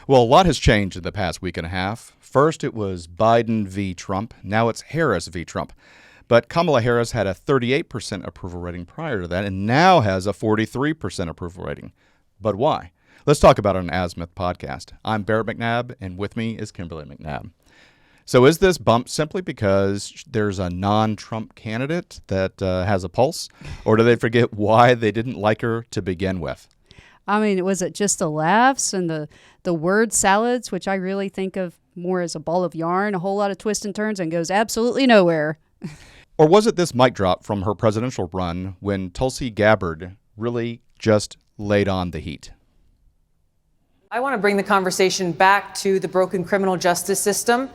Well, a lot has changed in the past week and a half. First, it was Biden v. Trump. Now it's Harris v. Trump. But Kamala Harris had a 38% approval rating prior to that and now has a 43% approval rating. But why? Let's talk about it on Azimuth Podcast. I'm Barrett McNabb, and with me is Kimberly McNabb. So is this bump simply because there's a non-Trump candidate that has a pulse? Or do they forget why they didn't like her to begin with? I mean, was it just the laughs and the word salads, which I really think of more as a ball of yarn, a whole lot of twists and turns, and goes absolutely nowhere? Or was it this mic drop from her presidential run when Tulsi Gabbard really just laid on the heat? I want to bring the conversation back to the broken criminal justice system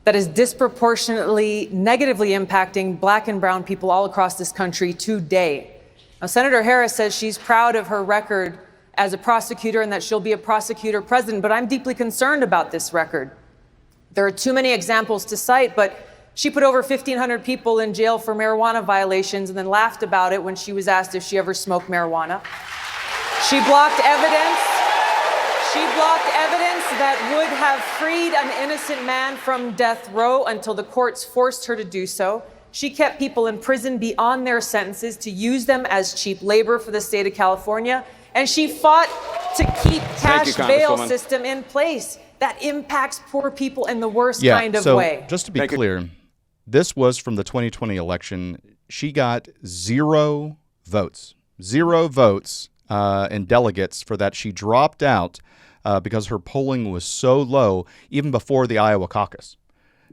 that is disproportionately negatively impacting Black and brown people all across this country today. Now, Senator Harris says she's proud of her record as a prosecutor and that she'll be a prosecutor president, but I'm deeply concerned about this record. There are too many examples to cite, but she put over 1,500 people in jail for marijuana violations and then laughed about it when she was asked if she ever smoked marijuana. She blocked evidence. She blocked evidence that would have freed an innocent man from death row until the courts forced her to do so. She kept people in prison beyond their sentences to use them as cheap labor for the state of California. And she fought to keep cash bail system in place that impacts poor people in the worst kind of way. Just to be clear, this was from the 2020 election. She got 0 votes in delegates for that. She dropped out because her polling was so low even before the Iowa caucus.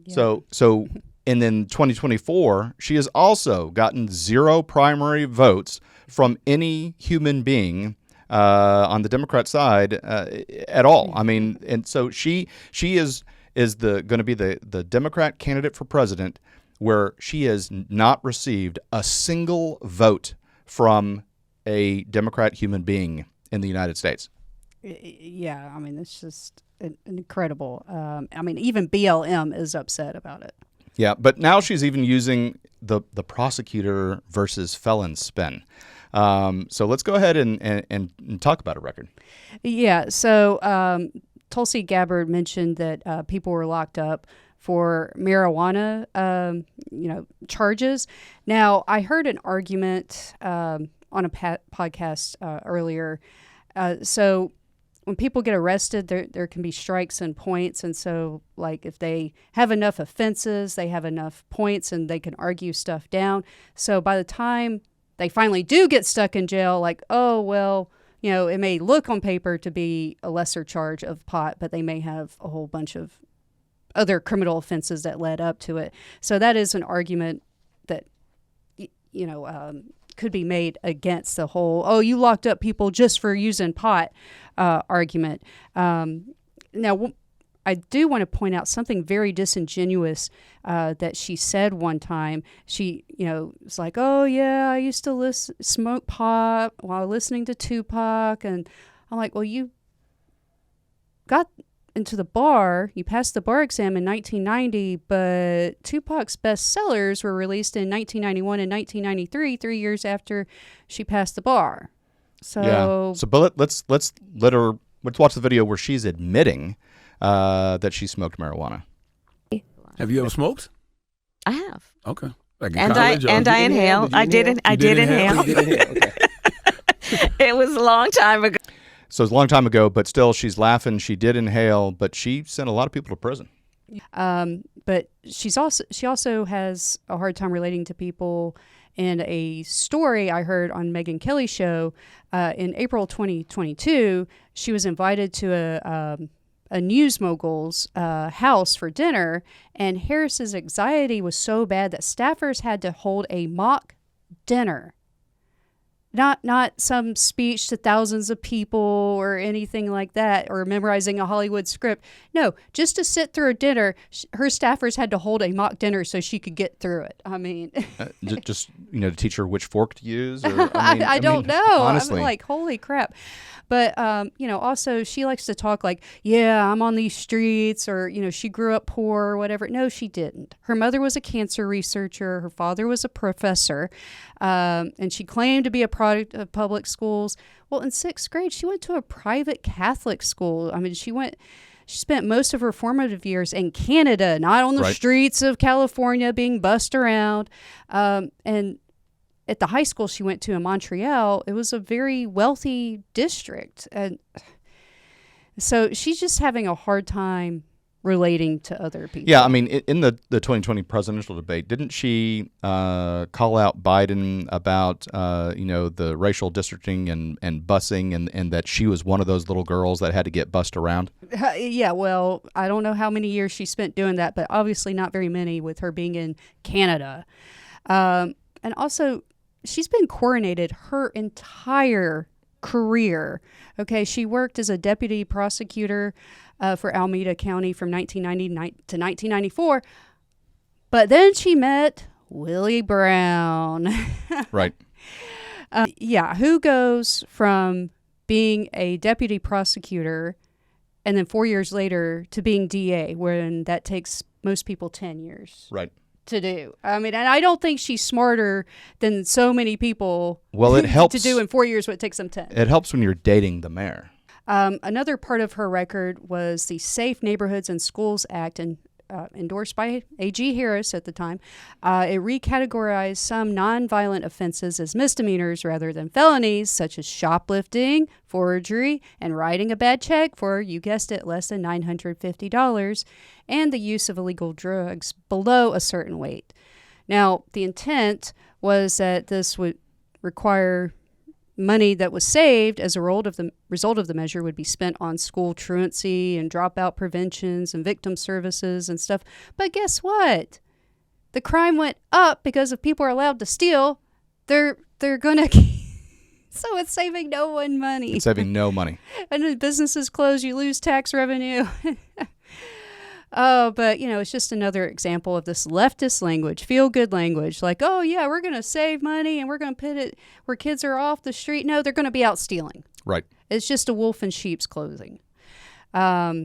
Yeah. So and then 2024, she has also gotten 0 primary votes from any human being on the Democrat side at all. I mean, and so she is going to be the Democrat candidate for president where she has not received a single vote from a Democrat human being in the United States. Yeah, I mean, it's just incredible. I mean, even BLM is upset about it. Yeah, but now she's even using the prosecutor versus felon spin. So let's go ahead and talk about a record. Yeah, so Tulsi Gabbard mentioned that people were locked up for marijuana, charges. Now, I heard an argument on a podcast earlier. So when people get arrested, there can be strikes and points. And so, like, if they have enough offenses, they have enough points, and they can argue stuff down. So by the time they finally do get stuck in jail, like, oh, well, it may look on paper to be a lesser charge of pot, but they may have a whole bunch of other criminal offenses that led up to it. So that is an argument that, could be made against the whole, oh, you locked up people just for using pot argument. Now, I do want to point out something very disingenuous that she said one time. She, was like, oh, yeah, I used to smoke pot while listening to Tupac. And I'm like, well, you got into the bar, you passed the bar exam in 1990, but Tupac's bestsellers were released in 1991 and 1993, 3 years after she passed the bar. So yeah. So, but let's watch the video where she's admitting that she smoked marijuana. Have you ever smoked? I have. Okay. Like and I inhale. I did inhale. Okay. It was a long time ago. So it's a long time ago, but still she's laughing. She did inhale, but she sent a lot of people to prison. But she also has a hard time relating to people. And a story I heard on Megyn Kelly's show in April 2022, she was invited to a news mogul's house for dinner, and Harris's anxiety was so bad that staffers had to hold a mock dinner. Not some speech to thousands of people or anything like that, or memorizing a Hollywood script. No, just to sit through a dinner, her staffers had to hold a mock dinner so she could get through it. I mean, just to teach her which fork to use. Or, I don't know. Honestly, I'm like, holy crap. But, also she likes to talk like, yeah, I'm on these streets, or, she grew up poor or whatever. No, she didn't. Her mother was a cancer researcher. Her father was a professor. And she claimed to be a product of public schools. Well, in 6th grade, she went to a private Catholic school. I mean, she spent most of her formative years in Canada, not on the streets of California being bussed around. And at the high school she went to in Montreal, it was a very wealthy district. And so she's just having a hard time relating to other people. Yeah, I mean, in the 2020 presidential debate, didn't she call out Biden about, the racial districting and busing and that she was one of those little girls that had to get bussed around? Yeah, well, I don't know how many years she spent doing that, but obviously not very many with her being in Canada. And also, she's been coronated her entire career. Okay, she worked as a deputy prosecutor for Alameda County from 1990 to 1994, but then she met Willie Brown. Right. Who goes from being a deputy prosecutor and then 4 years later to being DA, when that takes most people 10 years to do? I mean, and I don't think she's smarter than so many people it helps to do in 4 years what it takes them 10. It helps when you're dating the mayor. Another part of her record was the Safe Neighborhoods and Schools Act, endorsed by A.G. Harris at the time. It recategorized some nonviolent offenses as misdemeanors rather than felonies, such as shoplifting, forgery, and writing a bad check for, you guessed it, less than $950, and the use of illegal drugs below a certain weight. Now, the intent was that this would require money that was saved as a result of the measure would be spent on school truancy and dropout preventions and victim services and stuff. But guess what? The crime went up because if people are allowed to steal, they're going to... So it's saving no one money. It's saving no money. And the businesses close, you lose tax revenue. Oh, but, it's just another example of this leftist language, feel-good language. Like, oh, yeah, we're going to save money and we're going to put it where kids are off the street. No, they're going to be out stealing. Right. It's just a wolf in sheep's clothing. Now,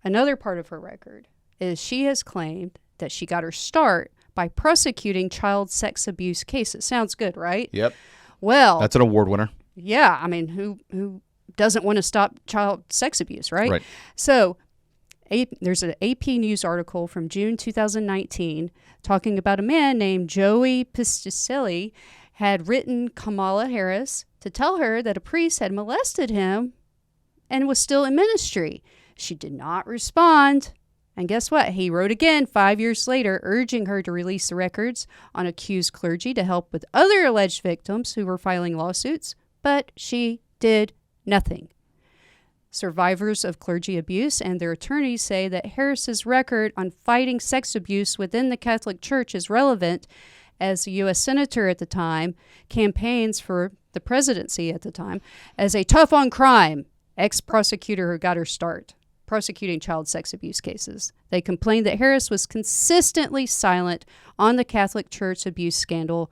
another part of her record is she has claimed that she got her start by prosecuting child sex abuse cases. Sounds good, right? Yep. Well, that's an award winner. Yeah. I mean, who doesn't want to stop child sex abuse, right? Right. So there's an AP News article from June 2019 talking about a man named Joey Piscicelli had written Kamala Harris to tell her that a priest had molested him and was still in ministry. She did not respond. And guess what? He wrote again 5 years later, urging her to release the records on accused clergy to help with other alleged victims who were filing lawsuits. But she did nothing. Survivors of clergy abuse and their attorneys say that Harris's record on fighting sex abuse within the Catholic Church is relevant, as a U.S. Senator at the time campaigns for the presidency at the time as a tough on crime ex-prosecutor who got her start prosecuting child sex abuse cases. They complained that Harris was consistently silent on the Catholic Church abuse scandal,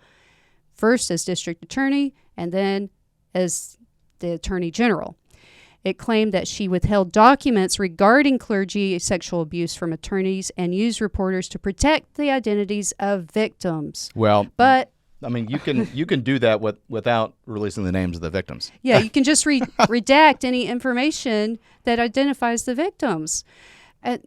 first as district attorney and then as the attorney general. It claimed that she withheld documents regarding clergy sexual abuse from attorneys and used reporters to protect the identities of victims. Well, but I mean, you can do that without releasing the names of the victims. Yeah, you can just redact any information that identifies the victims. And,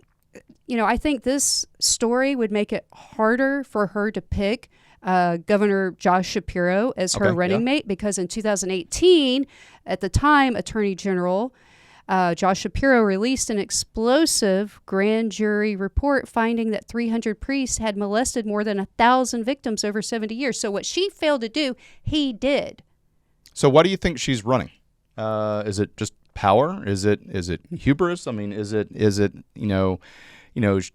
I think this story would make it harder for her to pick Governor Josh Shapiro as her running mate, because in 2018, at the time, Attorney General Josh Shapiro released an explosive grand jury report finding that 300 priests had molested more than 1,000 victims over 70 years. So what she failed to do, he did. So why do you think she's running? Is it just power? Is it hubris? I mean, is it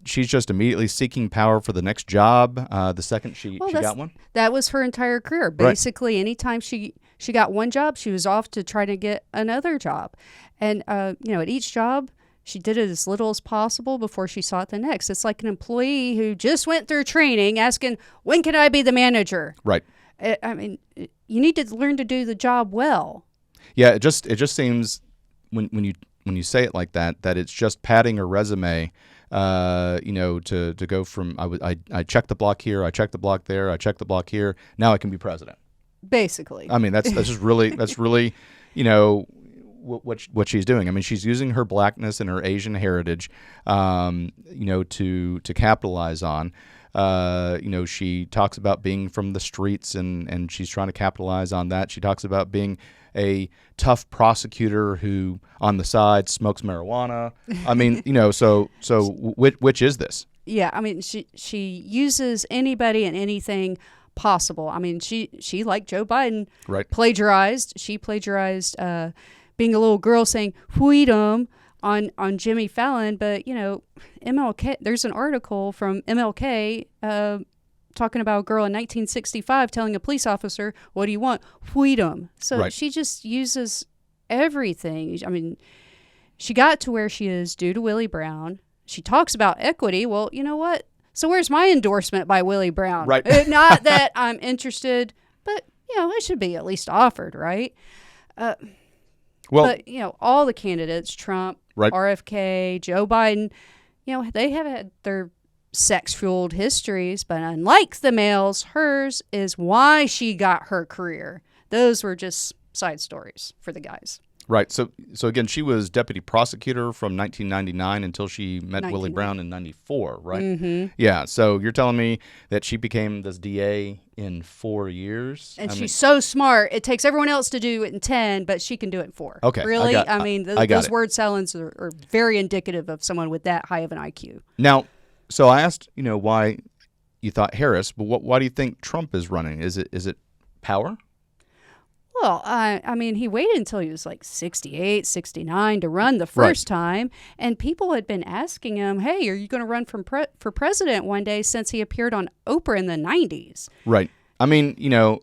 she's just immediately seeking power for the next job the second she got one? That was her entire career. Basically, anytime she got one job, she was off to try to get another job. And, at each job, she did it as little as possible before she sought the next. It's like an employee who just went through training asking, when can I be the manager? Right. I mean, you need to learn to do the job well. Yeah, it just seems when you say it like that it's just padding her resume. To go from I checked the block here, I checked the block there, I checked the block here. Now I can be president. Basically. I mean, that's just really, you know, what she's doing. I mean, she's using her blackness and her Asian heritage, you know, to capitalize on. You know, she talks about being from the streets, and she's trying to capitalize on that. She talks about being a tough prosecutor who, on the side, smokes marijuana. I mean, you know, so which is this? Yeah, I mean, she uses anybody and anything possible. I mean, she like Joe Biden, Right. plagiarized. She plagiarized being a little girl saying "freedom" on Jimmy Fallon, but you know, MLK. There's an article from MLK talking about a girl in 1965 telling a police officer, "What do you want? Freedom." So Right. she just uses everything. I mean, she got to where she is due to Willie Brown. She talks about equity. Well, you know what? So where's my endorsement by Willie Brown? Right. Not that I'm interested, but, you know, it should be at least offered, right? Well, But, you know, all the candidates, Trump, Right. RFK, Joe Biden, you know, they have had their sex-fueled histories, but unlike the males, hers is why she got her career. Those were just side stories for the guys. right. So again, she was deputy prosecutor from 1999 until she met Willie Brown in 94, right? Mm-hmm. Yeah. So you're telling me that she became this DA in 4 years? And I she's mean, so smart. It takes everyone else to do it in 10, but she can do it in 4. Okay, Really? I mean, got those it. word salads are very indicative of someone with that high of an IQ. now, so I asked, you know, why you thought Harris, but why do you think Trump is running? Is it power? Well, I mean, he waited until he was like 68, 69 to run the first time. And people had been asking him, hey, are you going to run for president one day, since he appeared on Oprah in the 90s? Right. I mean, you know,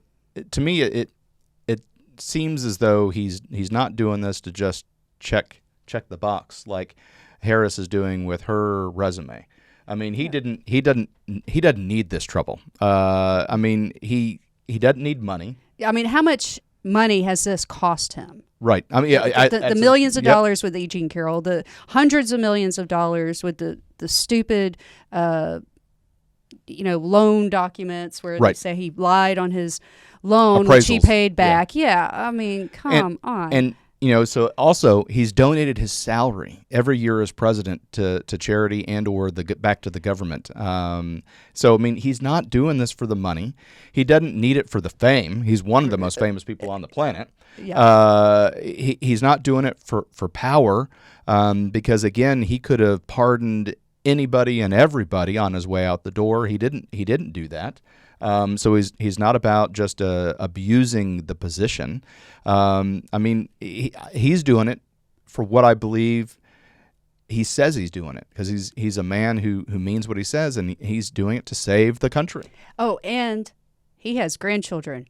to me, it seems as though he's not doing this to just check the box like Harris is doing with her resume. I mean, he doesn't need this trouble. I mean, he doesn't need money. I mean, how much money has this cost him? Right. I mean, The millions of dollars with E. Jean Carroll, the hundreds of millions of dollars with the stupid, you know, loan documents where Right. they say he lied on his loan, which he Appraisals. paid back. Yeah, I mean, come on. And you know, so also he's donated his salary every year as president to charity and or back to the government. So I mean, he's not doing this for the money. He doesn't need it for the fame. He's one of the most famous people on the planet. Yeah. He's not doing it for power, because again, he could have pardoned anybody and everybody on his way out the door. He didn't do that. So he's not about just abusing the position. I mean, he's doing it for what I believe he says he's doing it, because he's a man who means what he says, and he's doing it to save the country. Oh, and he has grandchildren.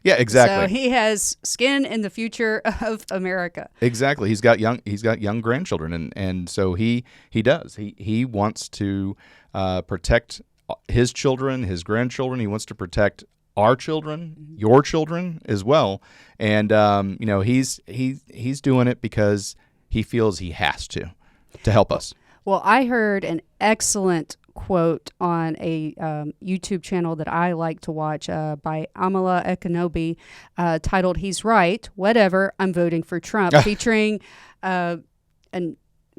Yeah, exactly. So he has skin in the future of America. Exactly. He's got young grandchildren, and so he does. He wants to protect his children, his grandchildren. He wants to protect our children, your children as well. And you know, he's doing it because he feels he has to help us. Well, I heard an excellent quote on a YouTube channel that I like to watch by Amala Ekanobi, titled "He's Right, Whatever, I'm Voting for Trump," featuring a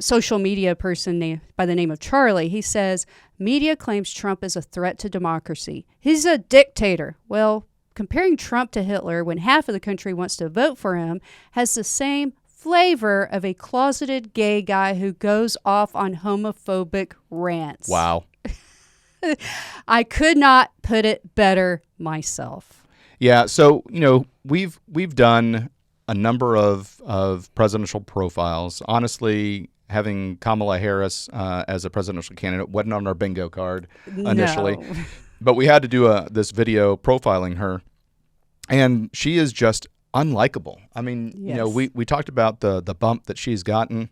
social media person by the name of Charlie. He says, media claims Trump is a threat to democracy. He's a dictator. Well, comparing Trump to Hitler when half of the country wants to vote for him has the same flavor of a closeted gay guy who goes off on homophobic rants. Wow. I could not put it better myself. Yeah. So, you know, we've done a number of presidential profiles. Honestly, having Kamala Harris as a presidential candidate wasn't on our bingo card initially, No. but we had to do this video profiling her, and she is just unlikable. I mean, you know, Yes. we talked about the bump that she's gotten.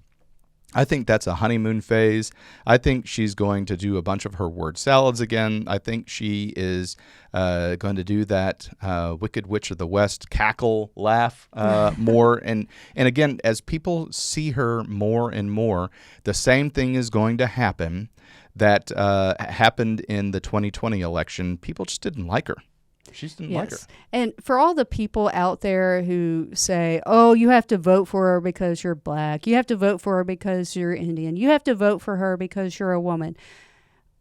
I think that's a honeymoon phase. I think she's going to do a bunch of her word salads again. I think she is going to do that Wicked Witch of the West cackle laugh more. And again, as people see her more and more, the same thing is going to happen that happened in the 2020 election. People just didn't like her. She just didn't like her. And for all the people out there who say, oh, you have to vote for her because you're black. You have to vote for her because you're Indian. You have to vote for her because you're a woman.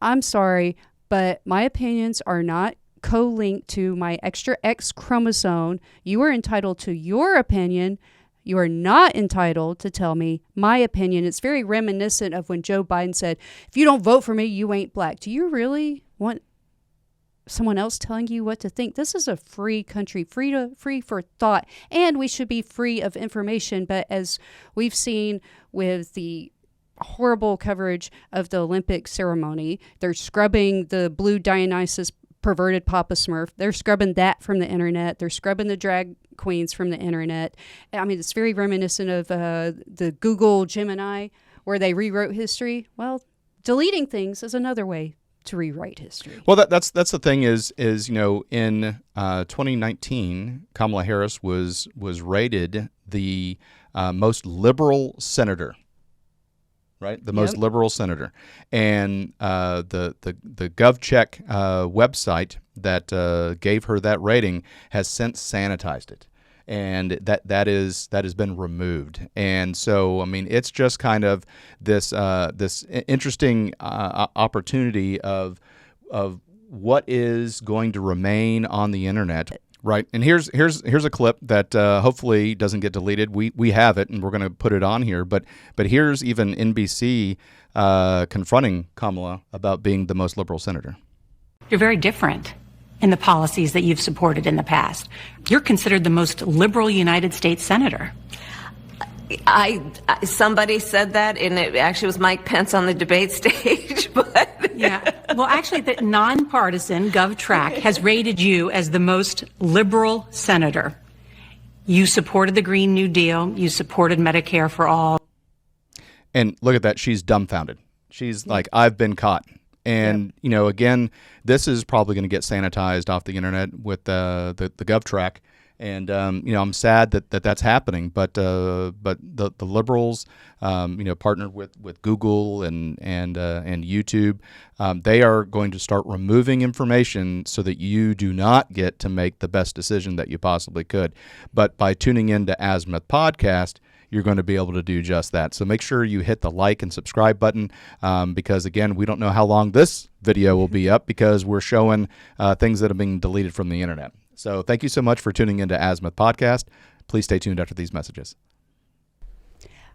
I'm sorry, but my opinions are not co-linked to my extra X chromosome. You are entitled to your opinion. You are not entitled to tell me my opinion. It's very reminiscent of when Joe Biden said, if you don't vote for me, you ain't black. Do you really want someone else telling you what to think? This is a free country, free for thought, and we should be free of information. But as we've seen with the horrible coverage of the Olympic ceremony, they're scrubbing the blue Dionysus perverted Papa Smurf. They're scrubbing that from the internet. They're scrubbing the drag queens from the internet. I mean, it's very reminiscent of the Google Gemini, where they rewrote history. Well, deleting things is another way to rewrite history. Well, that's the thing is in 2019, Kamala Harris was rated the most liberal senator. Right, the most liberal senator, and the GovCheck website that gave her that rating has since sanitized it, and that has been removed. And so, I mean, it's just kind of this interesting opportunity of what is going to remain on the internet. Right, and here's a clip that hopefully doesn't get deleted. We have it, and we're going to put it on here. But here's even NBC confronting Kamala about being the most liberal senator. You're very different in the policies that you've supported in the past. You're considered the most liberal United States senator. Somebody said that, and it actually was Mike Pence on the debate stage. But yeah, well, actually, the nonpartisan GovTrack has rated you as the most liberal senator. You supported the Green New Deal. You supported Medicare for all. And look at that; she's dumbfounded. She's like, "I've been caught." And again, this is probably going to get sanitized off the internet with the GovTrack. And I'm sad that that's happening, but the liberals, partnered with Google and YouTube, they are going to start removing information so that you do not get to make the best decision that you possibly could. But by tuning into Azimuth Podcast, you're going to be able to do just that. So make sure you hit the like and subscribe button because, again, we don't know how long this video will be up because we're showing things that are being deleted from the internet. So thank you so much for tuning into Azimuth Podcast. Please stay tuned after these messages.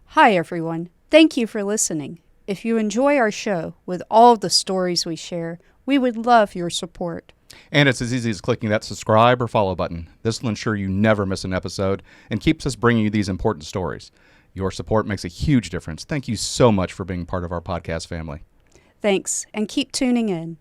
Hi, everyone. Thank you for listening. If you enjoy our show with all the stories we share, we would love your support. And it's as easy as clicking that subscribe or follow button. This will ensure you never miss an episode and keeps us bringing you these important stories. Your support makes a huge difference. Thank you so much for being part of our podcast family. Thanks, and keep tuning in.